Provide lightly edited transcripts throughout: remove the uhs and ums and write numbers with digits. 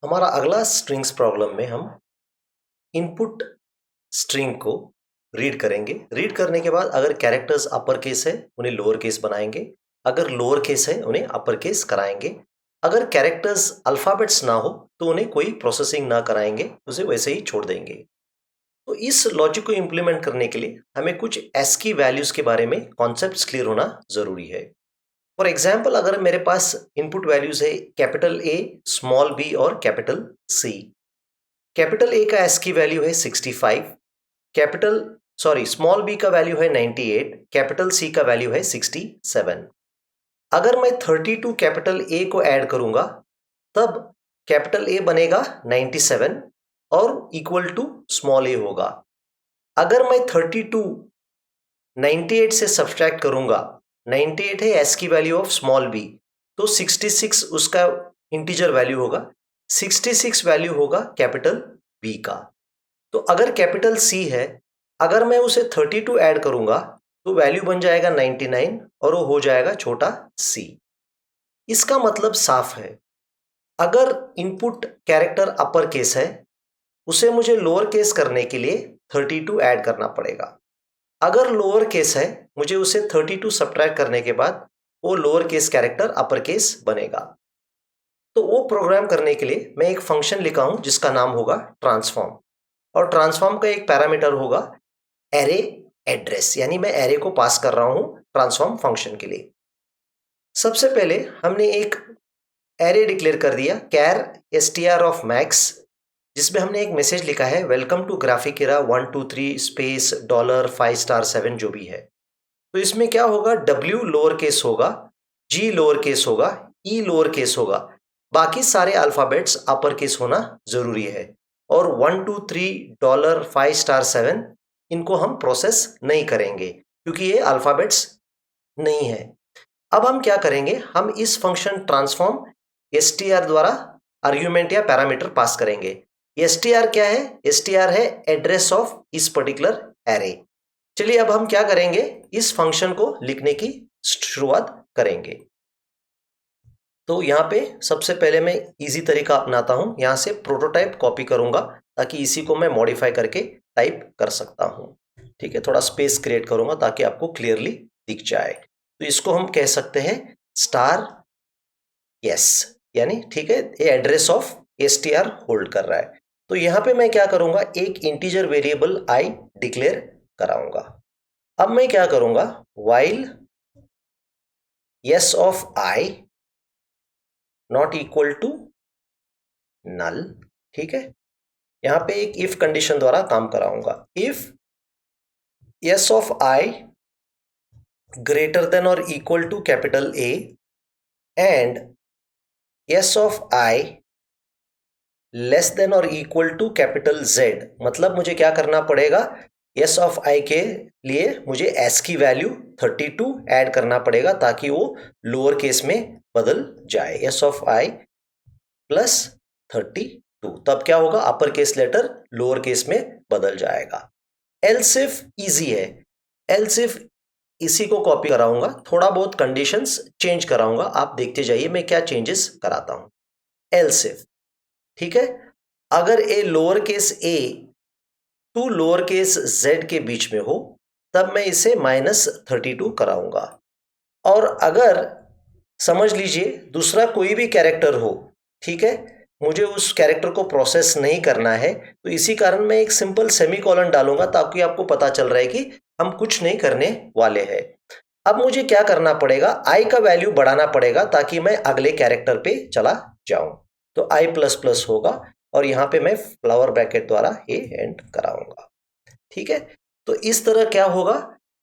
हमारा अगला strings problem में हम इनपुट स्ट्रिंग को रीड करेंगे। रीड करने के बाद अगर कैरेक्टर्स अपर केस है उन्हें लोअर केस बनाएंगे, अगर लोअर केस है उन्हें अपर केस कराएंगे, अगर कैरेक्टर्स अल्फाबेट्स ना हो तो उन्हें कोई प्रोसेसिंग ना कराएंगे, उसे वैसे ही छोड़ देंगे। तो इस लॉजिक को इंप्लीमेंट करने के लिए हमें कुछ एस्की वैल्यूज के बारे में कॉन्सेप्ट्स क्लियर होना जरूरी है। फॉर एग्जाम्पल, अगर मेरे पास इनपुट वैल्यूज है कैपिटल ए, स्मॉल बी और कैपिटल सी। कैपिटल ए का एस्की वैल्यू है 65, स्मॉल बी का वैल्यू है 98, कैपिटल सी का वैल्यू है 67। अगर मैं 32 कैपिटल ए को ऐड करूंगा तब कैपिटल ए बनेगा 97 और इक्वल टू स्मॉल ए होगा। अगर मैं 32 98 से सब्सट्रैक्ट करूंगा, 98 है ASCII value of small B, तो 66 उसका इंटीजर वैल्यू होगा, 66 वैल्यू होगा कैपिटल बी का। तो अगर कैपिटल सी है, अगर मैं उसे 32 ऐड करूंगा तो वैल्यू बन जाएगा 99 और वो हो जाएगा छोटा सी। इसका मतलब साफ है, अगर इनपुट कैरेक्टर अपर केस है उसे मुझे लोअर केस करने के लिए 32 ऐड करना पड़ेगा। अगर लोअर केस है मुझे उसे 32 सब्ट्रैक्ट करने के बाद वो lower case character upper case बनेगा। तो वो प्रोग्राम करने के लिए मैं एक फंक्शन लिखा हूं जिसका नाम होगा ट्रांसफॉर्म, और ट्रांसफॉर्म का एक पैरामीटर होगा एरे एड्रेस, यानी मैं एरे को पास कर रहा हूं ट्रांसफॉर्म फंक्शन के लिए। सबसे पहले हमने एक एरे डिक्लेयर कर दिया कैर str ऑफ मैक्स, जिसमें हमने एक मैसेज लिखा है वेलकम टू ग्राफिकेरा 123 स्पेस $5*7 जो भी है। तो इसमें क्या होगा, W लोअर केस होगा, G लोअर केस होगा, E लोअर केस होगा, बाकी सारे अल्फाबेट्स अपर केस होना जरूरी है। और 123 $5*7 इनको हम प्रोसेस नहीं करेंगे क्योंकि ये अल्फाबेट्स नहीं है। अब हम क्या करेंगे, हम इस फंक्शन ट्रांसफॉर्म str द्वारा आर्ग्यूमेंट या पैरामीटर पास करेंगे। str क्या है, str है एड्रेस ऑफ इस पर्टिकुलर एरे। चलिए अब हम क्या करेंगे, इस फंक्शन को लिखने की शुरुआत करेंगे। तो यहाँ पे सबसे पहले मैं इजी तरीका अपनाता हूँ, यहाँ से प्रोटोटाइप कॉपी करूंगा ताकि इसी को मैं मॉडिफाई करके टाइप कर सकता हूँ। ठीक है, थोड़ा स्पेस क्रिएट करूंगा ताकि आपको क्लियरली दिख जाए। तो इसको हम कह सकते हैं स्टार यस, यानी ठीक है ये एड्रेस ऑफ str होल्ड कर रहा है। तो यहाँ पे मैं क्या करूंगा, एक इंटीजर वेरिएबल i डिक्लेयर कराऊंगा। अब मैं क्या करूंगा, while yes of i not equal to null. ठीक है, यहां पे एक इफ कंडीशन द्वारा काम कराऊंगा। If yes of i greater than और equal to capital A and yes of i less than और इक्वल टू कैपिटल Z, मतलब मुझे क्या करना पड़ेगा, yes of i के लिए मुझे s की वैल्यू 32 ऐड करना पड़ेगा ताकि वो लोअर केस में बदल जाए। yes of i प्लस 32, तब क्या होगा, upper case letter lower case में बदल जाएगा। एल्स इफ इजी है, एल्स इफ इसी को कॉपी कराऊंगा, थोड़ा बहुत कंडीशंस चेंज कराऊंगा, आप देखते जाइए मैं क्या चेंजेस कराता हूं। एल्स इफ, ठीक है, अगर a lower case a to lower case z के बीच में हो तब मैं इसे -32 कराऊंगा। और अगर समझ लीजिए दूसरा कोई भी कैरेक्टर हो, ठीक है, मुझे उस कैरेक्टर को प्रोसेस नहीं करना है, तो इसी कारण मैं एक सिंपल सेमीकोलन डालूंगा ताकि आपको पता चल रहा है कि हम कुछ नहीं करने वाले हैं। अब मुझे क्या करना पड़ेगा, i का वैल्यू बढ़ाना पड़ेगा ताकि मैं अगले कैरेक्टर पे चला जाऊं। तो i++ होगा और यहां पे मैं फ्लावर ब्रैकेट द्वारा ये एंड कराऊंगा। ठीक है, तो इस तरह क्या होगा,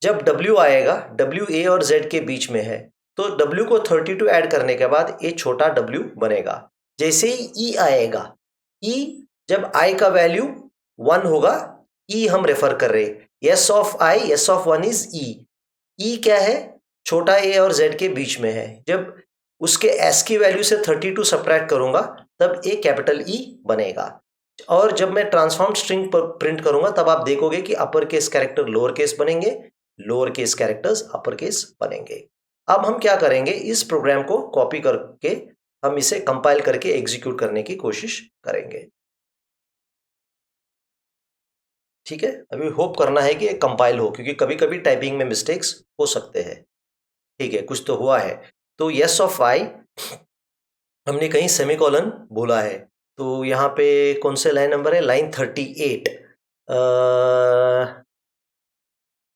जब W आएगा, W A और Z के बीच में है, तो W को 32 ऐड करने के बाद ये छोटा W बनेगा। जैसे ही E आएगा, E जब I का वैल्यू 1 होगा, E हम रेफर कर रहे, yes of I, yes of 1 is E। E क्या है, छोटा a और z के बीच में है, जब उसके s की वैल्यू से 32 सब्ट्रैक्ट करूंगा तब a कैपिटल E बनेगा। और जब मैं ट्रांसफॉर्म स्ट्रिंग पर प्रिंट करूंगा तब आप देखोगे कि upper case character lower case बनेंगे, lower case characters upper case बनेंगे। अब हम क्या करेंगे, इस प्रोग्राम को कॉपी करके हम इसे कंपाइल करके एग्जीक्यूट करने की कोशिश करेंगे। ठीक है, अभी होप करना है कि ये कंपाइल हो, क्योंकि कभी कभी टाइपिंग में मिस्टेक्स हो सकते हैं। ठीक है, कुछ तो हुआ है। तो यस ऑफ आई हमने कहीं सेमीकोलन बोला है, तो यहाँ पे कौन से लाइन नंबर है? Line 38।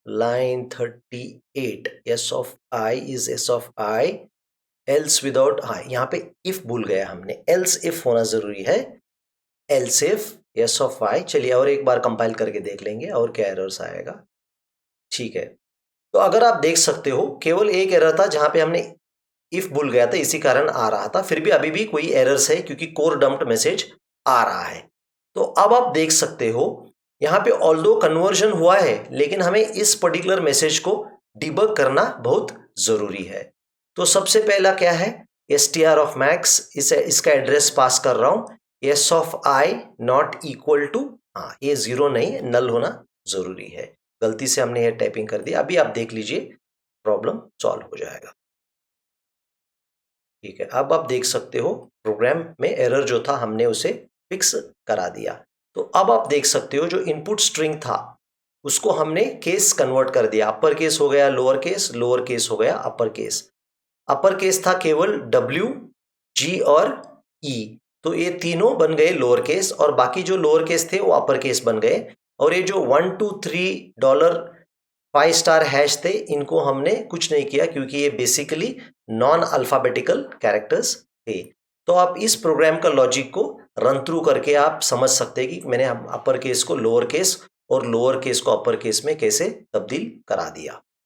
Line 38, S of I is S of I else without I. यहाँ पे इफ भूल गया हमने, एल्स इफ होना जरूरी है। एल्स इफ एस ऑफ आई। चलिए और एक बार कंपाइल करके देख लेंगे और क्या एरर्स आएगा। ठीक है, तो अगर आप देख सकते हो केवल एक एरर था जहां पे हमने इफ भूल गया था, इसी कारण आ रहा था। फिर भी अभी भी कोई एरर्स है क्योंकि कोर डंप्ड मैसेज आ रहा है। तो अब आप देख सकते हो यहाँ पे ऑल्दो कन्वर्जन हुआ है, लेकिन हमें इस पर्टिकुलर मैसेज को डिबग करना बहुत जरूरी है। तो सबसे पहला क्या है? str ऑफ मैक्स, इसका एड्रेस पास कर रहा हूं, S of I not equal to, हाँ ये 0 नहीं, नल होना जरूरी है। गलती से हमने ये टाइपिंग कर दिया। अभी आप देख लीजिए, प्रॉब्लम सॉल्व हो जाएगा। ठीक है, अब आप देख सकते हो प्रोग्राम में एरर जो था हमने उसे फिक्स करा दिया। तो अब आप देख सकते हो जो इनपुट स्ट्रिंग था उसको हमने केस कन्वर्ट कर दिया। अपर केस हो गया लोअर केस हो गया अपर केस। अपर केस था केवल W, G और E, तो ये तीनों बन गए लोअर केस, और बाकी जो लोअर केस थे वो अपर केस बन गए। और ये जो 1 2 3 $5 हैश थे, इनको हमने कुछ नहीं किया क्योंकि ये बेसिकली नॉन अल्फाबेटिकल कैरेक्टर्स थे। तो आप इस प्रोग्राम का लॉजिक को रन थ्रू करके आप समझ सकते हैं कि मैंने अपर केस को लोअर केस और लोअर केस को अपर केस में कैसे तब्दील करा दिया।